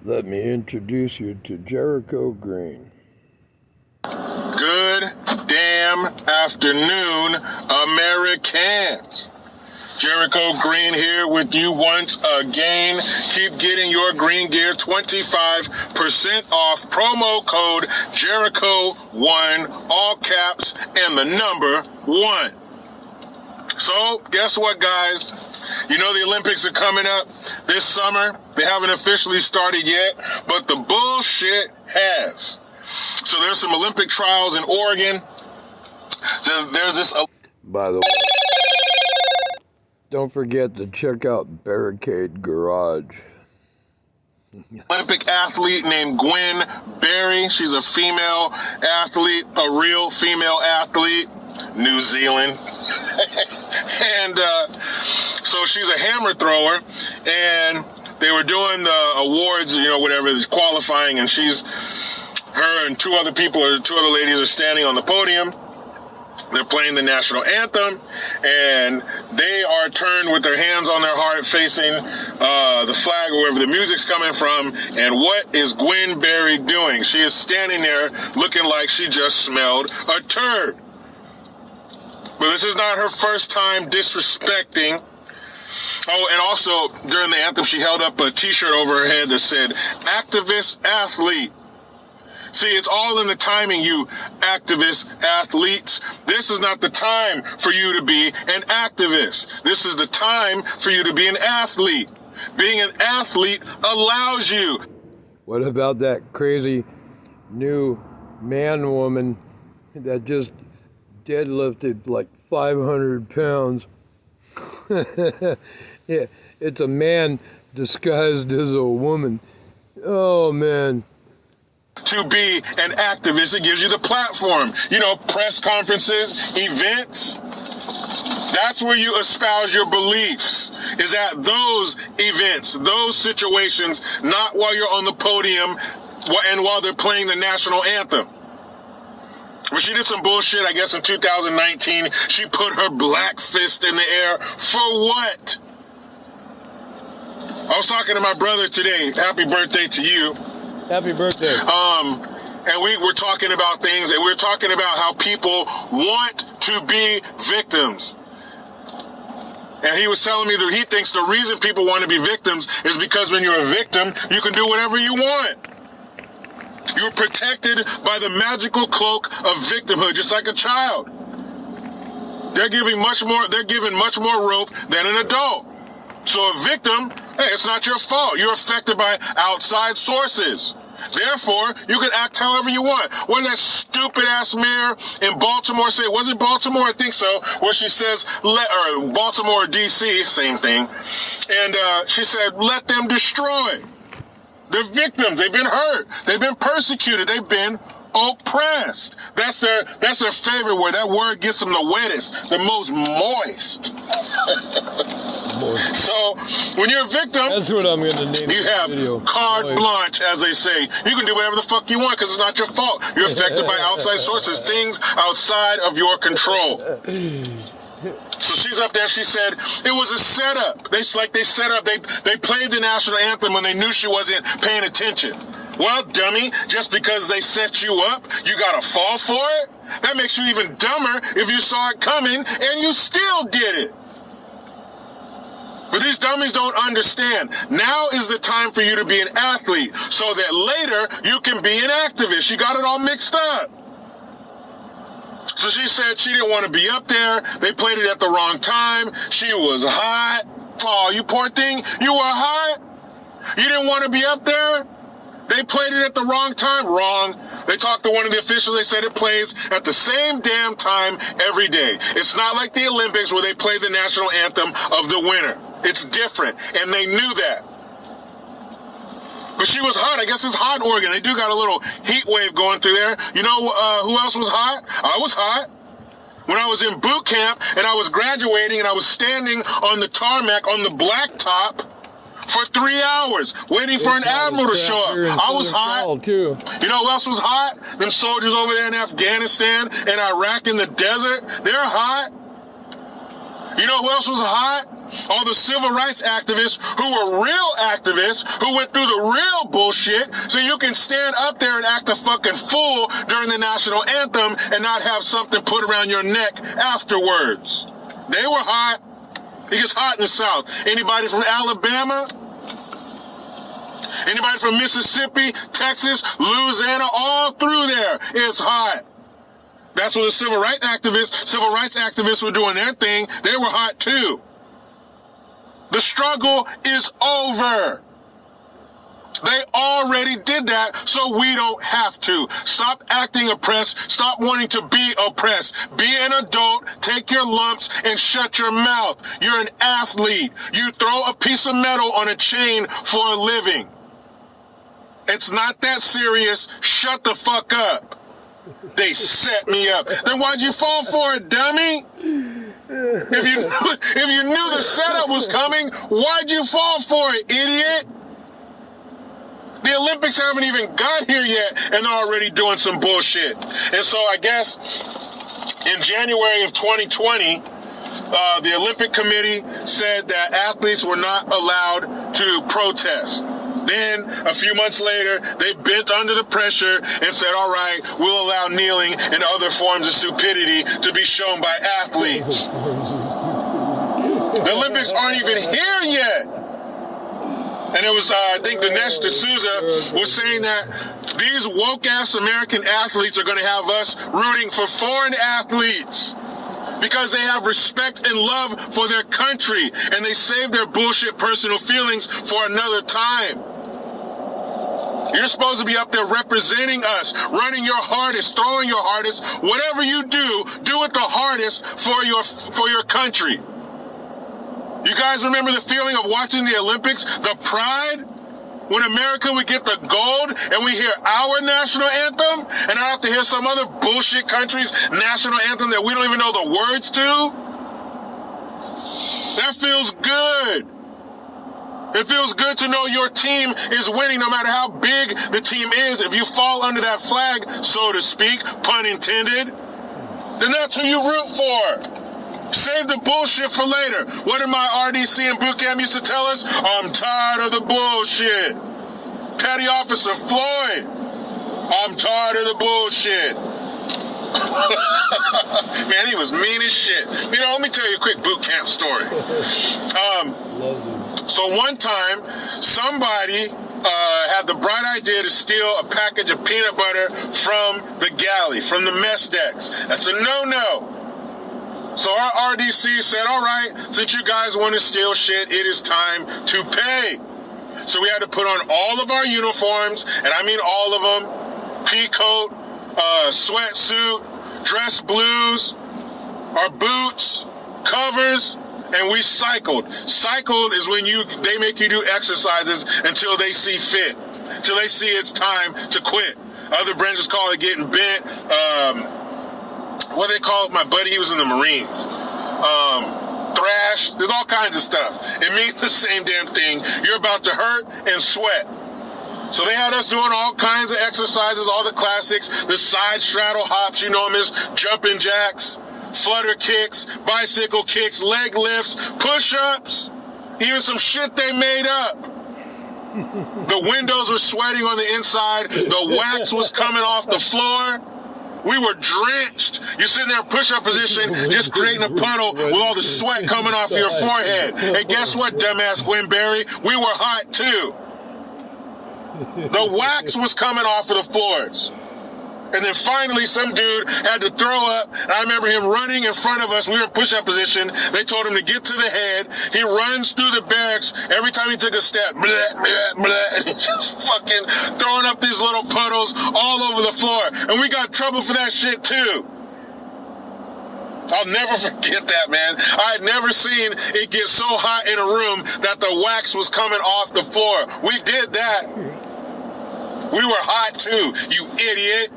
Let me introduce you to Jericho Green. Good damn afternoon, Americans. Jericho Green here with you once again. Keep getting your green gear 25% off. Promo code Jericho1, all caps, and the number 1. So, guess what, guys? You know the Olympics are coming up this summer. They haven't officially started yet, but the bullshit has. So there's some Olympic trials in Oregon. There's this... By the way, don't forget to check out Barricade Garage. Olympic athlete named Gwen Berry. She's a female athlete, a real female athlete, New Zealand. And so she's a hammer thrower, and they were doing the awards, whatever, qualifying, and her and two other ladies are standing on the podium. They're playing the national anthem, and they are turned with their hands on their heart facing the flag or wherever the music's coming from. And what is Gwen Berry doing? She is standing there looking like she just smelled a turd. But this is not her first time disrespecting. Oh, and also during the anthem, she held up a t-shirt over her head that said, "Activist Athlete." See, it's all in the timing, you activist athletes. This is not the time for you to be an activist. This is the time for you to be an athlete. Being an athlete allows you. What about that crazy new man-woman that just deadlifted like 500 pounds? Yeah, it's a man disguised as a woman. Oh, man. To be an activist, it gives you the platform. Press conferences, events. That's where you espouse your beliefs, is at those events, those situations, not while you're on the podium and while they're playing the national anthem. But she did some bullshit, I guess, in 2019. She put her black fist in the air. For what? I was talking to my brother today. Happy birthday to you. Happy birthday. And we were talking about things, and we were talking about how people want to be victims. And he was telling me that he thinks the reason people want to be victims is because when you're a victim, you can do whatever you want. You're protected by the magical cloak of victimhood, just like a child. They're given much more rope than an adult. So a victim, hey, it's not your fault. You're affected by outside sources. Therefore, you can act however you want. When that stupid-ass mayor in Baltimore said, was it Baltimore? I think so, where she says, or Baltimore, D.C., same thing. And she said, let them destroy. They're victims. They've been hurt. They've been persecuted. They've been oppressed. That's their favorite word. That word gets them the wettest, the most moist. So, when you're a victim, that's what I'm going to name you have carte blanche, as they say. You can do whatever the fuck you want because it's not your fault. You're affected by outside sources, things outside of your control. So she's up there, she said, it was a setup. They set up, they played the national anthem when they knew she wasn't paying attention. Well, dummy, just because they set you up, you gotta fall for it? That makes you even dumber if you saw it coming and you still did it. But these dummies don't understand. Now is the time for you to be an athlete so that later you can be an activist. You got it all mixed up. So she said she didn't want to be up there. They played it at the wrong time. She was hot. Oh, you poor thing. You were hot? You didn't want to be up there? They played it at the wrong time. Wrong. They talked to one of the officials. They said it plays at the same damn time every day. It's not like the Olympics where they play the national anthem of the winner. It's different, and they knew that. But she was hot. I guess it's hot in Oregon. They do got a little heat wave going through there. You know who else was hot? I was hot. When I was in boot camp and I was graduating and I was standing on the tarmac on the blacktop for 3 hours waiting for an admiral to show up. I was hot. Too. You know who else was hot? Them soldiers over there in Afghanistan and Iraq in the desert. They're hot. You know who else was hot? all the civil rights activists who were real activists, who went through the real bullshit, so you can stand up there and act a fucking fool during the national anthem and not have something put around your neck afterwards. They were hot. It gets hot in the South. Anybody from Alabama? Anybody from Mississippi, Texas, Louisiana, all through there, it's hot. That's what the civil rights activists were doing their thing. They were hot too. The struggle is over. They already did that, so we don't have to. Stop acting oppressed. Stop wanting to be oppressed. Be an adult, take your lumps, and shut your mouth. You're an athlete. You throw a piece of metal on a chain for a living. It's not that serious. Shut the fuck up. They set me up. Then why'd you fall for it, dummy? If you knew the setup was coming, why'd you fall for it, idiot? The Olympics haven't even got here yet, and they're already doing some bullshit. And so I guess in January of 2020, the Olympic Committee said that athletes were not allowed to protest. Then, a few months later, they bent under the pressure and said, all right, we'll allow kneeling and other forms of stupidity to be shown by athletes. The Olympics aren't even here yet. And it was, I think Dinesh D'Souza was saying that these woke-ass American athletes are going to have us rooting for foreign athletes because they have respect and love for their country and they save their bullshit personal feelings for another time. You're supposed to be up there representing us, running your hardest, throwing your hardest. Whatever you do it the hardest for your country. You guys remember the feeling of watching the Olympics? The pride? When America would get the gold and we hear our national anthem and I have to hear some other bullshit country's national anthem that we don't even know the words to? That feels good. It feels good to know your team is winning no matter how big the team is. If you fall under that flag, so to speak, pun intended, then that's who you root for. Save the bullshit for later. What did my RDC and boot camp used to tell us? I'm tired of the bullshit. Petty Officer Floyd, I'm tired of the bullshit. Man, he was mean as shit. You know, let me tell you a quick boot camp story. So one time, somebody had the bright idea to steal a package of peanut butter from the galley, from the mess decks. That's a no-no. So our RDC said, all right, since you guys want to steal shit, it is time to pay. So we had to put on all of our uniforms, and I mean all of them, pea-coat, sweatsuit, dress blues, our boots, covers, and we cycled. Cycled is when they make you do exercises until they see fit, until they see it's time to quit. Other branches call it getting bent. What do they call it? My buddy, he was in the Marines. Thrash. There's all kinds of stuff. It means the same damn thing. You're about to hurt and sweat. So they had us doing all kinds of exercises, all the classics, the side straddle hops, you know them as jumping jacks, flutter kicks, bicycle kicks, leg lifts, push-ups, even some shit they made up. The windows were sweating on the inside. The wax was coming off the floor. We were drenched. You're sitting there in push-up position, just creating a puddle with all the sweat coming off your forehead. And guess what, dumbass Gwen Berry? We were hot too. The wax was coming off of the floors. And then finally, some dude had to throw up. And I remember him running in front of us. We were in push-up position. They told him to get to the head. He runs through the barracks. Every time he took a step, blah, blah, blah, and he's just fucking throwing up these little puddles all over the floor. And we got in trouble for that shit, too. I'll never forget that, man. I had never seen it get so hot in a room that the wax was coming off the floor. We did that. We were hot, too, you idiot.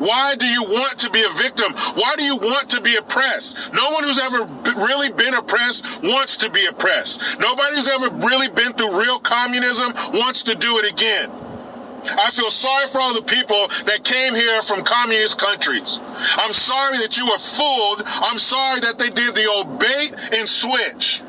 Why do you want to be a victim? Why do you want to be oppressed? No one who's ever really been oppressed wants to be oppressed. Nobody who's ever really been through real communism wants to do it again. I feel sorry for all the people that came here from communist countries. I'm sorry that you were fooled. I'm sorry that they did the old bait and switch.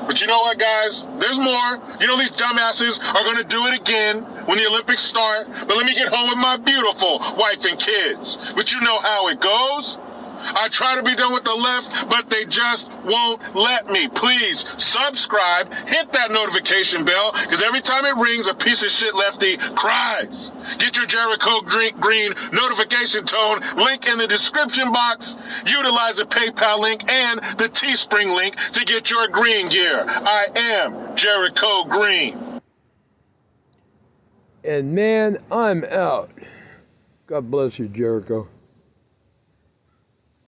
But you know what, guys? There's more. You know these dumbasses are going to do it again when the Olympics start. But let me get home with my beautiful wife and kids. But you know how it goes. I try to be done with the left, but they just won't let me. Please subscribe, hit that notification bell, because every time it rings, a piece of shit lefty cries. Get your Jericho Green notification tone link in the description box. Utilize the PayPal link and the Teespring link to get your green gear. I am Jericho Green. And man, I'm out. God bless you, Jericho.